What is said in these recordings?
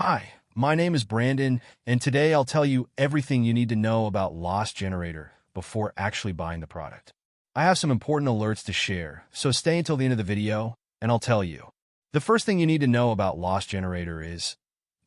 Hi, my name is Brandon, and today I'll tell you everything you need to know about Loss Generator before actually buying the product. I have some important alerts to share, so stay until the end of the video, and I'll tell you. The first thing you need to know about Loss Generator is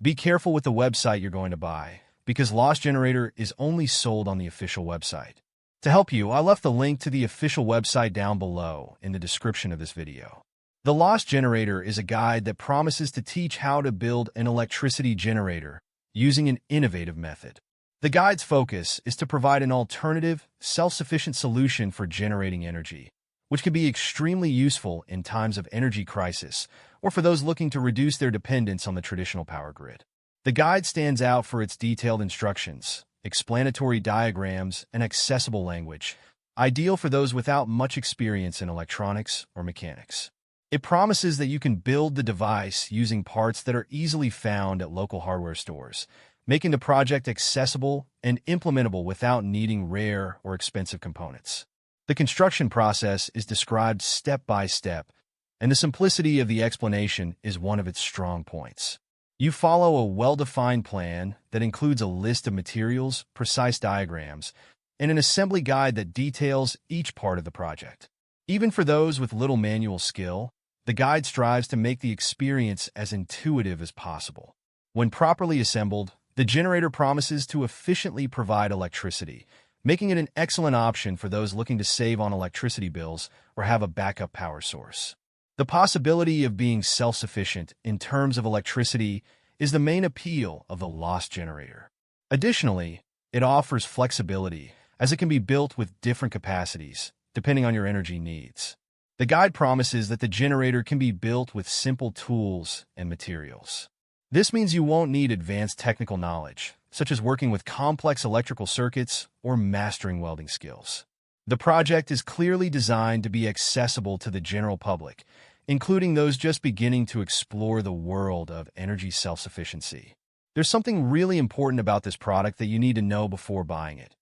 be careful with the website you're going to buy, because Loss Generator is only sold on the official website. To help you, I left the link to the official website down below in the description of this video. The Loss Generator is a guide that promises to teach how to build an electricity generator using an innovative method. The guide's focus is to provide an alternative, self-sufficient solution for generating energy, which can be extremely useful in times of energy crisis or for those looking to reduce their dependence on the traditional power grid. The guide stands out for its detailed instructions, explanatory diagrams, and accessible language, ideal for those without much experience in electronics or mechanics. It promises that you can build the device using parts that are easily found at local hardware stores, making the project accessible and implementable without needing rare or expensive components. The construction process is described step by step, and the simplicity of the explanation is one of its strong points. You follow a well-defined plan that includes a list of materials, precise diagrams, and an assembly guide that details each part of the project. Even for those with little manual skill, the guide strives to make the experience as intuitive as possible. When properly assembled, the generator promises to efficiently provide electricity, making it an excellent option for those looking to save on electricity bills or have a backup power source. The possibility of being self-sufficient in terms of electricity is the main appeal of the Loss Generator. Additionally, it offers flexibility, as it can be built with different capacities, depending on your energy needs. The guide promises that the generator can be built with simple tools and materials. This means you won't need advanced technical knowledge, such as working with complex electrical circuits or mastering welding skills. The project is clearly designed to be accessible to the general public, including those just beginning to explore the world of energy self-sufficiency. There's something really important about this product that you need to know before buying it.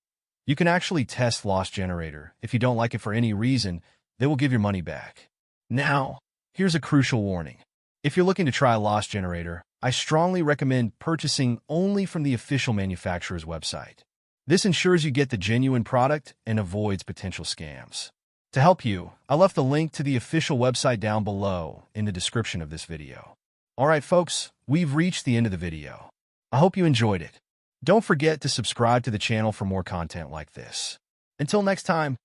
You can actually test Loss Generator. If you don't like it for any reason, they will give your money back. Now, here's a crucial warning. If you're looking to try Loss Generator, I strongly recommend purchasing only from the official manufacturer's website. This ensures you get the genuine product and avoids potential scams. To help you, I left the link to the official website down below in the description of this video. Alright folks, we've reached the end of the video. I hope you enjoyed it. Don't forget to subscribe to the channel for more content like this. Until next time,